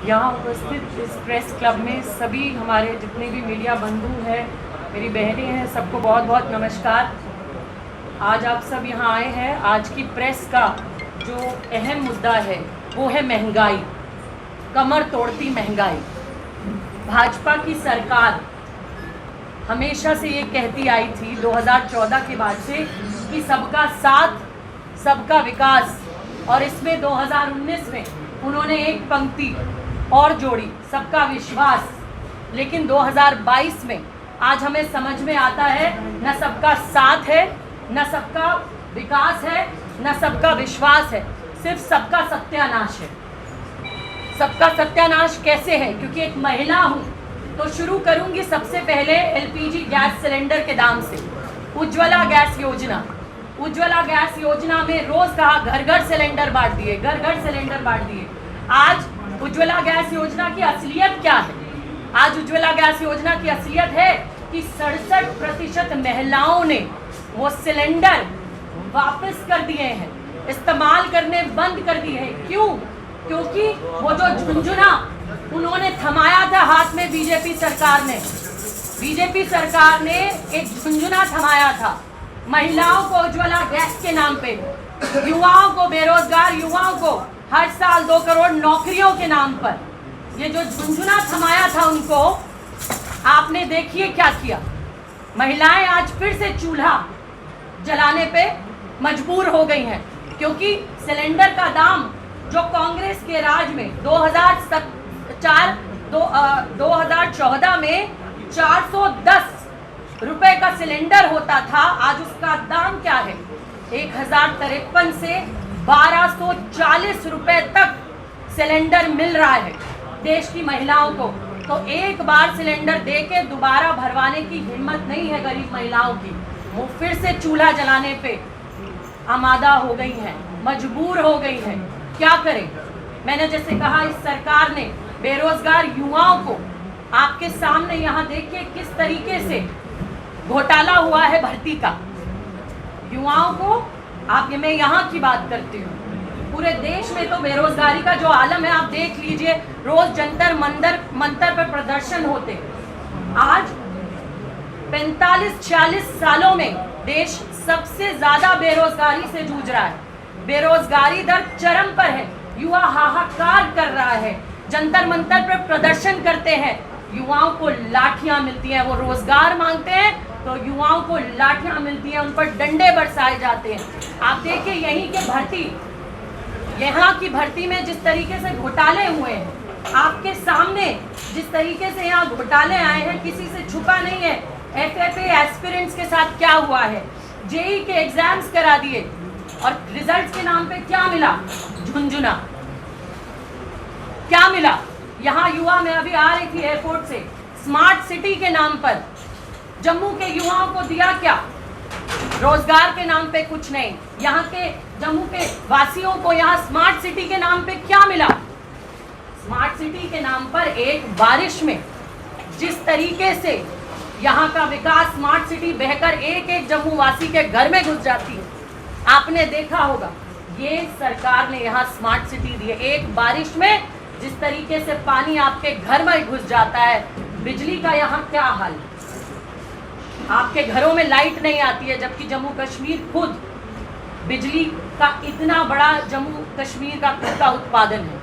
यहाँ उपस्थित इस प्रेस क्लब में सभी हमारे जितने भी मीडिया बंधु हैं, मेरी बहनें हैं, सबको बहुत बहुत नमस्कार। आज आप सब यहाँ आए हैं। आज की प्रेस का जो अहम मुद्दा है वो है महंगाई, कमर तोड़ती महंगाई। भाजपा की सरकार हमेशा से ये कहती आई थी 2014 के बाद से कि सबका साथ सबका विकास, और इसमें 2019 में उन्होंने एक पंक्ति और जोड़ी, सबका विश्वास। लेकिन 2022 में आज हमें समझ में आता है न सबका साथ है, न सबका विकास है, न सबका विश्वास है, सिर्फ सबका सत्यानाश है। सबका सत्यानाश कैसे है? क्योंकि एक महिला हूँ तो शुरू करूंगी सबसे पहले एलपीजी गैस सिलेंडर के दाम से। उज्ज्वला गैस योजना, उज्ज्वला गैस योजना में रोज कहा घर घर सिलेंडर बांट दिए, घर घर सिलेंडर बांट दिए। आज उज्ज्वला गैस योजना की असलियत क्या है? आज उज्ज्वला गैस योजना की असलियत है कि 67% महिलाओं ने वो सिलेंडर वापस कर दिए हैं, इस्तेमाल करने बंद कर दिए हैं। क्यों? क्योंकि वो जो झुंझुना उन्होंने थमाया था हाथ में, बीजेपी सरकार ने एक झुंझुना थमाया था महिलाओं को उज्ज्वला गैस के नाम पे, युवाओं को, बेरोजगार युवाओं को हर साल 2 करोड़ नौकरियों के नाम पर ये जो झुंझुना थमाया था उनको, आपने देखिए क्या किया। महिलाएं आज फिर से चूल्हा जलाने पे मजबूर हो गई हैं, क्योंकि सिलेंडर का दाम जो कांग्रेस के राज में 2014 में 410 रुपए का सिलेंडर होता था, आज उसका दाम क्या है? 1053 से 1240 रुपए तक सिलेंडर मिल रहा है देश की महिलाओं को। तो एक बार सिलेंडर दे के दोबारा भरवाने की हिम्मत नहीं है गरीब महिलाओं की। वो फिर से चूल्हा जलाने पे आमादा हो गई हैं, मजबूर हो गई हैं। क्या करें? मैंने जैसे कहा, इस सरकार ने बेरोजगार युवाओं को, आपके सामने यहाँ देखिए किस तरीके से घोटाला हुआ है भर्ती का। युवाओं को मैं यहाँ की बात करती हूँ, पूरे देश में तो बेरोजगारी का जो आलम है, आप देख लीजिए, रोज जंतर मंतर पर प्रदर्शन होते। आज 45-46 सालों में देश सबसे ज्यादा बेरोजगारी से जूझ रहा है। बेरोजगारी दर चरम पर है, युवा हाहाकार कर रहा है, जंतर मंतर पर प्रदर्शन करते हैं, युवाओं को लाठियां मिलती हैं। वो रोजगार मांगते हैं तो युवाओं को लाठियां मिलती हैं, उन पर डंडे बरसाए जाते हैं। आप देखिए यहीं के भर्ती, यहाँ की भर्ती में जिस तरीके से घोटाले हुए हैं, आपके सामने जिस तरीके से यहाँ घोटाले आए हैं, किसी से छुपा नहीं है। एफएफए एस्पिरेंट्स के साथ क्या हुआ है? जेई के एग्जाम्स करा दिए और रिजल्ट्स के नाम पे क्या मिला? झुंझुना। क्या मिला? यहाँ युवा, मैं अभी आ रही थी एयरपोर्ट से, स्मार्ट सिटी के नाम पर जम्मू के युवाओं को दिया क्या? रोजगार के नाम पे कुछ नहीं। यहाँ के जम्मू के वासियों को यहाँ स्मार्ट सिटी के नाम पे क्या मिला? स्मार्ट सिटी के नाम पर एक बारिश में जिस तरीके से यहाँ का विकास, स्मार्ट सिटी बहकर एक एक जम्मू वासी के घर में घुस जाती है, आपने देखा होगा। ये सरकार ने यहाँ स्मार्ट सिटी दी है। एक बारिश में जिस तरीके से पानी आपके घर में घुस जाता है, बिजली का यहाँ क्या हाल है? आपके घरों में लाइट नहीं आती है, जबकि जम्मू कश्मीर खुद बिजली का इतना बड़ा जम्मू कश्मीर का खुद का उत्पादन है।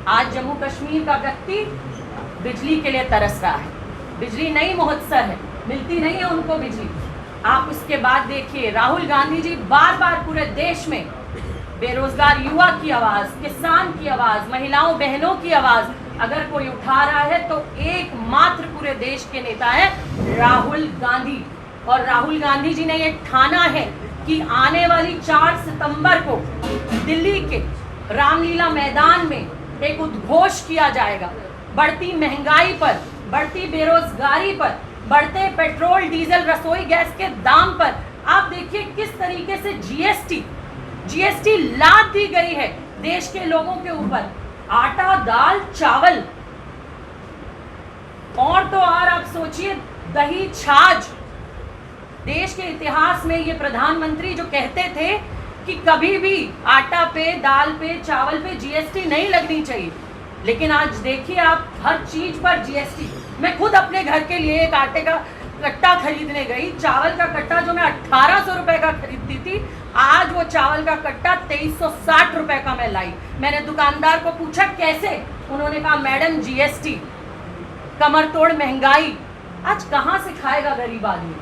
आज जम्मू कश्मीर का व्यक्ति बिजली के लिए तरस रहा है। बिजली नहीं मुहस्सर है, मिलती नहीं है उनको बिजली। आप उसके बाद देखिए, राहुल गांधी जी बार बार पूरे देश में बेरोजगार युवा की आवाज, किसान की आवाज, महिलाओं बहनों की आवाज अगर कोई उठा रहा है तो एकमात्र पूरे देश के नेता है राहुल गांधी। और राहुल गांधी जी ने ये ठाना है कि आने वाली 4 सितंबर को दिल्ली के रामलीला मैदान में एक उद्घोष किया जाएगा। बढ़ती महंगाई पर, बढ़ती बेरोजगारी पर, बढ़ते पेट्रोल डीजल रसोई गैस के दाम पर आप देखिए किस तरीके से जीएसटी लाद दी गई है देश के लोगों के ऊपर। आटा, दाल, चावल और तो और आप सोचिए दही, छाछ। देश के इतिहास में ये प्रधानमंत्री जो कहते थे कि कभी भी आटा पे, दाल पे, चावल पे जीएसटी नहीं लगनी चाहिए, लेकिन आज देखिए आप हर चीज पर जीएसटी। मैं खुद अपने घर के लिए एक आटे का कट्टा खरीदने गई, चावल का कट्टा जो मैं 1800 रुपए का खरीदती थी, आज वो चावल का कट्टा 2360 रुपए का मैं लाई। मैंने दुकानदार को पूछा कैसे, उन्होंने कहा मैडम जीएसटी, कमर तोड़ महंगाई। आज कहाँ से खाएगा गरीब आदमी,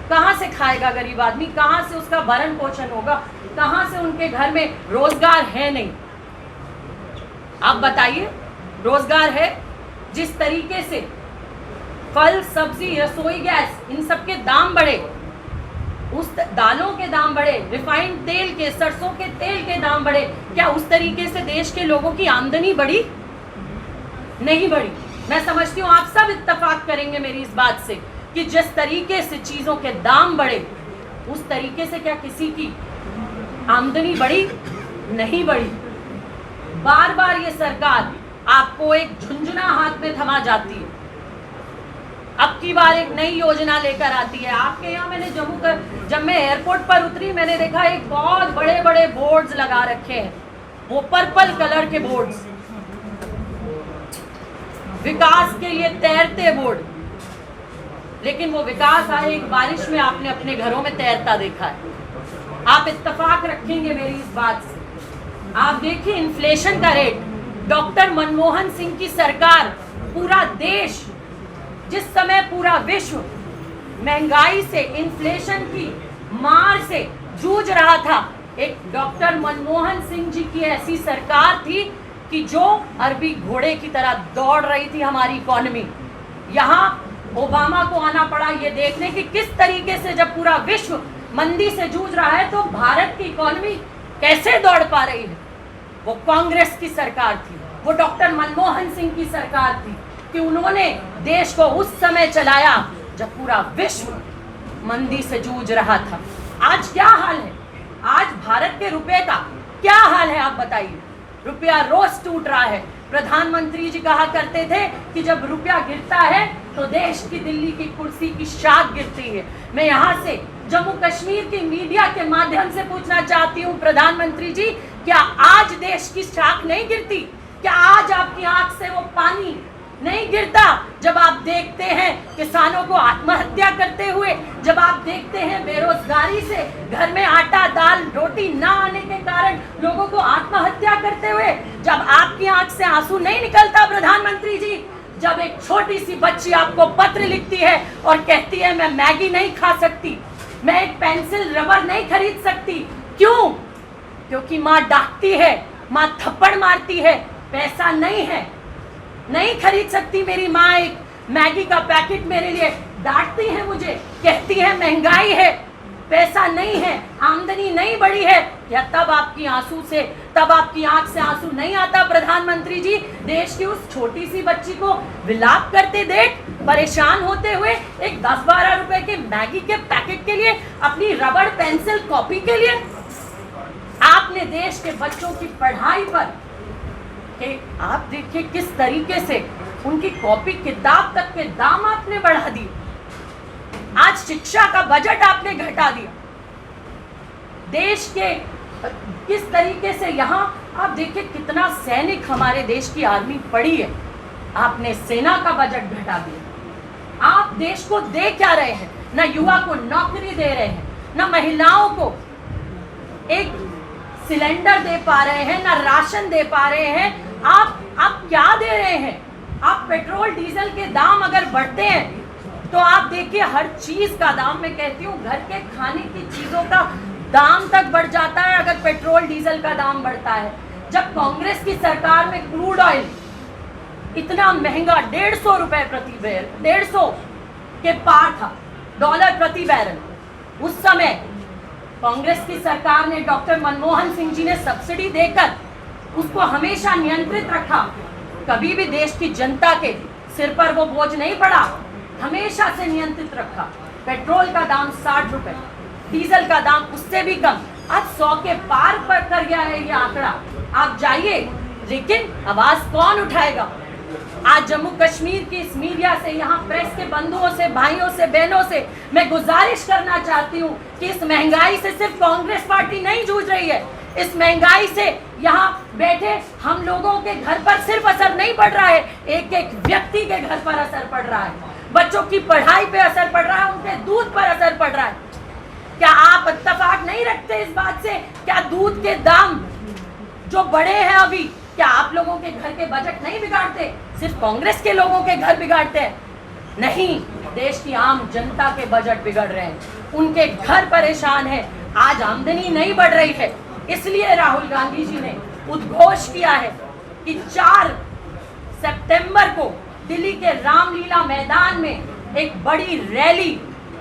कहाँ से खाएगा गरीब आदमी, कहाँ से उसका भरण पोषण होगा, कहाँ से उनके घर में रोजगार है नहीं। आप बताइए, रोजगार है? जिस तरीके से फल सब्जी रसोई गैस इन सब के दाम बढ़े, उस दालों के दाम बढ़े, रिफाइंड तेल के, सरसों के तेल के दाम बढ़े, क्या उस तरीके से देश के लोगों की आमदनी बढ़ी? नहीं बढ़ी। मैं समझती हूँ आप सब इत्तेफाक करेंगे मेरी इस बात से कि जिस तरीके से चीजों के दाम बढ़े, उस तरीके से क्या किसी की आमदनी बढ़ी? नहीं बढ़ी। बार बार ये सरकार आपको एक झुंझुना हाथ में थमा जाती है, अब की बार एक नई योजना लेकर आती है। आपके यहाँ मैंने जब मैं एयरपोर्ट पर उतरी, मैंने देखा एक बहुत बड़े बड़े बोर्ड्स लगा रखे हैं, वो पर्पल कलर के बोर्ड्स, विकास के लिए तैरते बोर्ड। लेकिन वो विकास आए एक बारिश में आपने अपने घरों में तैरता देखा है। आप इत्तेफाक रखेंगे मेरी इस बात से। आप देखिए इन्फ्लेशन का रेट, डॉक्टर मनमोहन सिंह की सरकार, पूरा देश, जिस समय पूरा विश्व महंगाई से, इन्फ्लेशन की मार से जूझ रहा था, एक डॉक्टर मनमोहन सिंह जी की ऐसी सरकार थी कि जो अरबी घोड़े की तरह दौड़ रही थी हमारी इकोनॉमी। यहाँ ओबामा को आना पड़ा ये देखने कि किस तरीके से जब पूरा विश्व मंदी से जूझ रहा है तो भारत की इकोनॉमी कैसे दौड़ पा रही है। वो कांग्रेस की सरकार थी, वो डॉक्टर मनमोहन सिंह की सरकार थी कि उन्होंने देश को उस समय चलाया जब पूरा विश्व मंदी से जूझ रहा था। आज क्या हाल है? आज भारत के रुपए का क्या हाल है आप बताइए। रुपया रोज टूट रहा है। प्रधानमंत्री जी कहा करते थे कि जब रुपया गिरता है तो देश की दिल्ली की कुर्सी की शाख गिरती है। मैं यहाँ से जम्मू कश्मीर की मीडिया के माध्यम से पूछना चाहती हूँ प्रधानमंत्री जी, क्या आज देश की शाख नहीं गिरती? क्या आज आपकी आंख से वो पानी नहीं गिरता जब आप देखते हैं किसानों को आत्महत्या करते हुए, जब आप देखते हैं बेरोजगारी से घर में आटा दाल रोटी ना आने के कारण लोगों को आत्महत्या करते हुए, जब आपकी आंख से आंसू नहीं निकलता प्रधानमंत्री जी, जब एक छोटी सी बच्ची आपको पत्र लिखती है और कहती है मैं मैगी नहीं खा सकती, मैं एक पेंसिल रबर नहीं खरीद सकती। क्यों? क्योंकि माँ डांटती है, माँ थप्पड़ मारती है, पैसा नहीं है, नहीं खरीद सकती मेरी माँ एक मैगी का पैकेट मेरे लिए, डांटती है मुझे, कहती है महंगाई है, पैसा नहीं है, आमदनी नहीं बढ़ी है। या तब आपकी आंसू से, तब आपकी आंख से आंसू नहीं आता प्रधानमंत्री जी देश की उस छोटी सी बच्ची को विलाप करते देख, परेशान होते हुए एक 10-12 रुपए के मैगी के पैकेट के लिए, अपनी रबड़ पेंसिल कॉपी के लिए। आपने देश के बच्चों की पढ़ाई पर कि आप देखिए किस तरीके से उनकी कॉपी किताब तक के दाम आपने बढ़ा दिए। आज शिक्षा का बजट आपने घटा दिया। देश के किस तरीके से यहाँ आप देखिए कितना सैनिक हमारे देश की आर्मी पड़ी है, आपने सेना का बजट घटा दिया। आप देश को दे क्या रहे हैं? ना युवा को नौकरी दे रहे हैं, ना महिलाओं को एक सिलेंडर दे पा रहे हैं, ना राशन दे पा रहे हैं। आप क्या दे रहे हैं? आप पेट्रोल डीजल के दाम अगर बढ़ते हैं तो आप देखिए हर चीज का दाम, मैं कहती हूँ घर के खाने की चीजों का दाम तक बढ़ जाता है अगर पेट्रोल डीजल का दाम बढ़ता है। जब कांग्रेस की सरकार में क्रूड ऑयल इतना महंगा 150 रुपए प्रति बैरल, 150 के पार था डॉलर प्रति बैरल, उस समय कांग्रेस की सरकार ने, डॉक्टर मनमोहन सिंह जी ने सब्सिडी देकर उसको हमेशा नियंत्रित रखा। कभी भी देश की जनता के सिर पर वो बोझ नहीं पड़ा, हमेशा से नियंत्रित रखा। पेट्रोल का दाम 60 रुपए, डीजल का दाम उससे भी कम, आज 100 के पार पर कर गया है ये आंकड़ा। आप जाइए, लेकिन आवाज कौन उठाएगा? आज जम्मू कश्मीर की इस मीडिया से, यहाँ प्रेस के बंधुओं से, भाइयों से, बहनों से मैं गुजारिश करना चाहती हूँ कि इस महंगाई से सिर्फ कांग्रेस पार्टी नहीं जूझ रही है, इस महंगाई से यहाँ बैठे हम लोगों के घर पर सिर्फ असर नहीं पड़ रहा है, एक एक व्यक्ति के घर पर असर पड़ रहा है, बच्चों की पढ़ाई पे असर पड़ रहा है, उनके दूध पर असर पड़ रहा है। क्या आप इत्तेफाक नहीं रखते इस बात से? क्या दूध के दाम जो बढ़े हैं अभी, क्या आप लोगों के घर के बजट नहीं बिगाड़ते? सिर्फ कांग्रेस के लोगों के घर बिगाड़ते हैं? नहीं, देश की आम जनता के बजट बिगड़ रहे हैं, उनके घर परेशान है। आज आमदनी नहीं बढ़ रही है, इसलिए राहुल गांधी जी ने उद्घोष किया है कि 4 सितंबर को दिल्ली के रामलीला मैदान में एक बड़ी रैली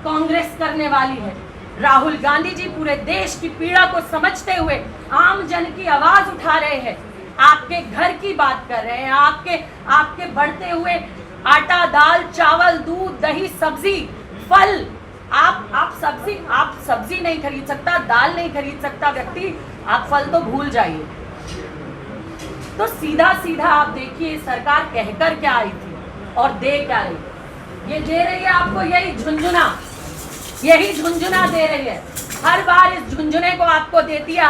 कांग्रेस करने वाली है। राहुल गांधी जी पूरे देश की पीड़ा को समझते हुए आम जन की आवाज उठा रहे हैं, आपके घर की बात कर रहे हैं, आपके बढ़ते हुए आटा, दाल, चावल, दूध, दही, सब्जी, फल। आप सब्जी नहीं खरीद सकता, दाल नहीं खरीद सकता व्यक्ति, आप फल तो भूल जाइए। तो सीधा सीधा आप देखिए सरकार कहकर क्या आई थी और दे क्या रही। ये दे रही है आपको यही झुंझुना दे रही है। हर बार इस झुंझुने को आपको देती है।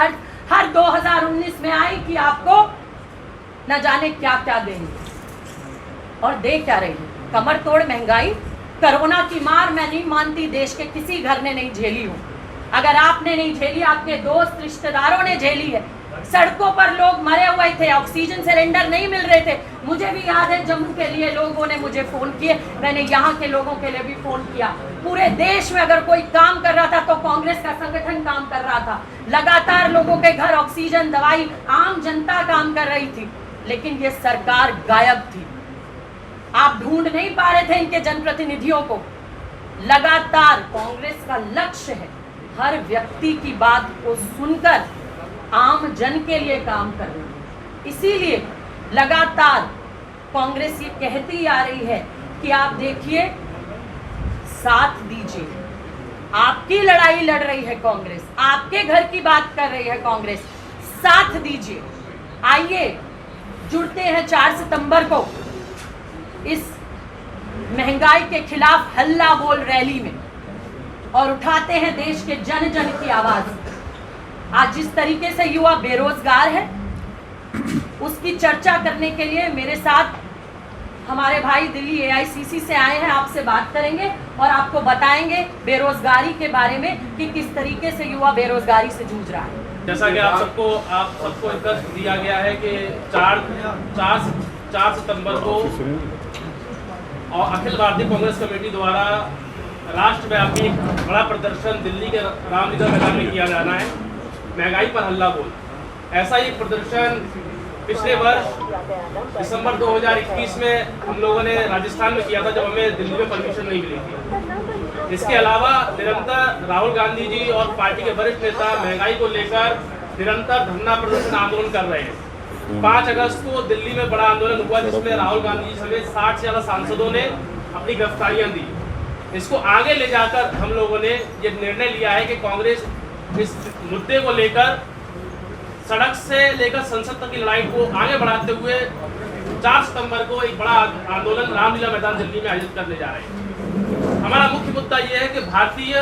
हर 2019 में आई कि आपको न जाने क्या क्या देंगे और दे क्या रही है। कमर तोड़ महंगाई, कोरोना की मार मैं नहीं मानती देश के किसी घर ने नहीं झेली हो। अगर आपने नहीं झेली, आपके दोस्त रिश्तेदारों ने झेली है। सड़कों पर लोग मरे हुए थे, ऑक्सीजन सिलेंडर नहीं मिल रहे थे। मुझे भी याद है जम्मू के लिए लोगों ने मुझे फोन किए, मैंने यहाँ के लोगों के लिए भी फोन किया। पूरे देश में अगर कोई काम कर रहा था तो कांग्रेस का संगठन काम कर रहा था। लगातार लोगों के घर ऑक्सीजन, दवाई, आम जनता काम कर रही थी, लेकिन ये सरकार गायब थी। आप ढूंढ नहीं पा रहे थे इनके जनप्रतिनिधियों को। लगातार कांग्रेस का लक्ष्य है हर व्यक्ति की बात को सुनकर आम जन के लिए काम करना। इसीलिए लगातार कांग्रेस ये कहती आ रही है कि आप देखिए, साथ दीजिए। आपकी लड़ाई लड़ रही है कांग्रेस, आपके घर की बात कर रही है कांग्रेस, साथ दीजिए। आइए जुड़ते हैं 4 सितंबर को इस महंगाई के खिलाफ हल्ला बोल रैली में और उठाते हैं देश के जन जन की आवाज। आज जिस तरीके से युवा बेरोजगार है उसकी चर्चा करने के लिए मेरे साथ हमारे भाई दिल्ली AICC से आए हैं। आपसे बात करेंगे और आपको बताएंगे बेरोजगारी के बारे में कि किस तरीके से युवा बेरोजगारी से जूझ रहा है। जैसा कि आप सबको एक दिया गया है कि 4 सितंबर को और अखिल भारतीय कांग्रेस कमेटी द्वारा राष्ट्रव्यापी एक बड़ा प्रदर्शन दिल्ली के रामलीला मैदान में किया जाना है, महंगाई पर हल्ला बोल। ऐसा ही प्रदर्शन पिछले वर्ष दिसंबर 2021 में हम लोगों ने राजस्थान में किया था, जब हमें दिल्ली में परमिशन नहीं मिली थी। इसके अलावा निरंतर राहुल गांधी जी और पार्टी के वरिष्ठ नेता महंगाई को लेकर निरंतर धरना प्रदर्शन आंदोलन कर रहे हैं। 5 अगस्त को दिल्ली में बड़ा आंदोलन हुआ जिसमें राहुल गांधी जी समेत 60 से ज़्यादा सांसदों ने अपनी गिरफ्तारियां दी। इसको आगे ले जाकर हम लोगों ने ये निर्णय लिया है कि कांग्रेस इस मुद्दे को लेकर सड़क से लेकर संसद तक की लड़ाई को आगे बढ़ाते हुए 4 सितंबर को एक बड़ा आंदोलन रामलीला मैदान दिल्ली में आयोजित करने जा रहे हैं। हमारा मुख्य मुद्दा ये है कि भारतीय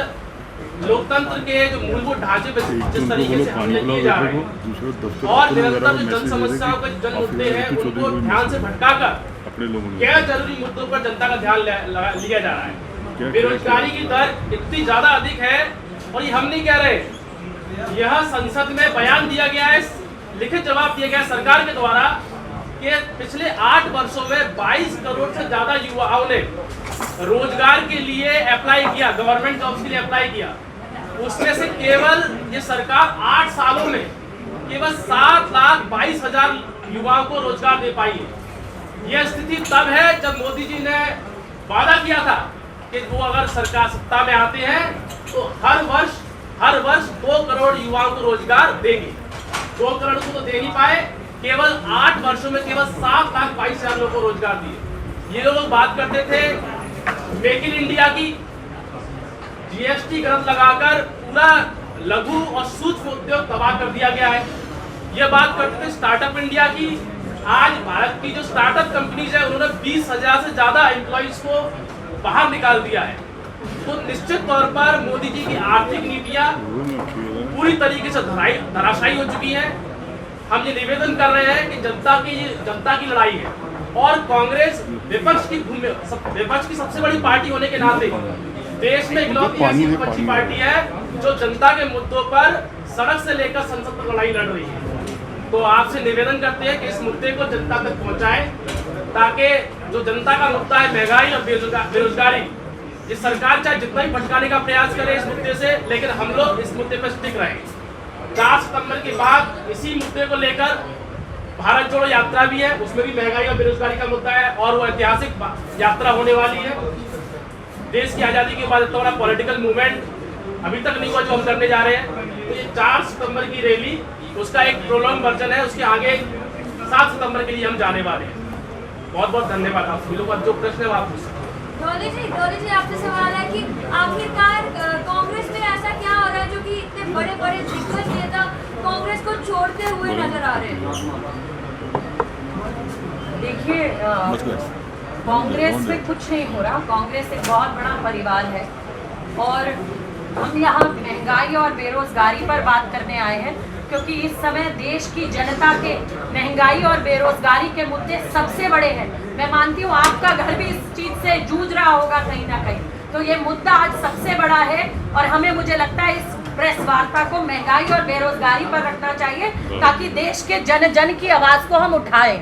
लोकतंत्र के जो मूलभूत ढांचे पर जिस तरीके से हमले किए जा रहे हैं और निरंतर जो जन समस्याओं के जन मुद्दे हैं उनको ध्यान से भटकाकर गैर जरूरी मुद्दों पर जनता का ध्यान लिया जा रहा है। बेरोजगारी की दर इतनी ज्यादा अधिक है और ये हम नहीं कह रहे, यह संसद में बयान दिया गया है, लिखित जवाब दिया गया सरकार के द्वारा कि पिछले 8 वर्षों में 22 करोड़ से ज्यादा युवाओं ने रोजगार के लिए अप्लाई किया, गवर्नमेंट जॉब्स के लिए अप्लाई किया। उसमें से केवल ये सरकार 8 सालों में केवल 7,22,000 युवाओं को रोजगार दे पाई है। यह स्थिति तब है जब मोदी जी ने वादा किया था कि वो अगर सरकार सत्ता में आते हैं तो हर वर्ष 2 करोड़ युवाओं को रोजगार देंगे। 2 करोड़ को तो दे नहीं पाए, केवल 8 वर्षों में केवल 7,22,000 लोगों को रोजगार दिए। ये लोग बात करते थे मेक इन इंडिया की, GST गलत लगाकर पूरा लघु और सूक्ष्म उद्योग तबाह कर दिया गया है। ये बात करते थे स्टार्टअप इंडिया की। आज भारत की जो स्टार्टअप कंपनीज है उन्होंने 20,000 से ज्यादा एम्प्लॉइज को बाहर निकाल दिया है। तो निश्चित तौर पर मोदी जी की आर्थिक नीतियां पूरी तरीके से धराशायी हो चुकी हैं। हम ये निवेदन कर रहे हैं कि जनता की लड़ाई है और कांग्रेस विपक्ष की सबसे बड़ी पार्टी होने के नाते देश में इकलौती ऐसी विपक्षी पार्टी है जो जनता के मुद्दों पर सड़क से लेकर संसद तक लड़ाई लड़ रही है। तो आपसे निवेदन करते हैं कि इस मुद्दे को जनता तक पहुंचाएं ताकि जो जनता का मुद्दा है महंगाई और बेरोजगारी, ये सरकार चाहे जितना ही भटकाने का प्रयास करे इस मुद्दे से, लेकिन हम लोग इस मुद्दे पर स्टिक रहेंगे। 4 सितंबर के बाद इसी मुद्दे को लेकर भारत जोड़ो यात्रा भी है, उसमें भी महंगाई और बेरोजगारी का मुद्दा है और वो ऐतिहासिक यात्रा होने वाली है। देश की आज़ादी के बाद इतना बड़ा पॉलिटिकल मूवमेंट अभी तक नहीं हुआ जो हम करने जा रहे हैं। तो ये 4 सितंबर की रैली उसका एक प्रोलॉन्ग वर्जन है, उसके आगे 7 सितंबर के लिए हम जाने वाले हैं। बहुत बहुत धन्यवाद। आप सभी लोग का जो प्रश्न है वो आप पूछ सकते हैं। डॉली जी आपसे सवाल है कि आखिरकार कांग्रेस में ऐसा क्या हो रहा है जो कि इतने बड़े बड़े दिग्गज नेता कांग्रेस को छोड़ते हुए नजर आ रहे हैं? देखिए, कांग्रेस में कुछ नहीं हो रहा। कांग्रेस एक बहुत बड़ा परिवार है और हम यहाँ महंगाई और बेरोजगारी पर बात करने आए हैं क्योंकि इस समय देश की जनता के महंगाई और बेरोजगारी के मुद्दे सबसे बड़े हैं। मैं मानती हूँ आपका घर भी इस चीज से जूझ रहा होगा कहीं ना कहीं। तो ये मुद्दा आज सबसे बड़ा है और हमें, मुझे लगता है, इस प्रेस वार्ता को महंगाई और बेरोजगारी पर रखना चाहिए ताकि देश के जन जन की आवाज को हम उठाएं।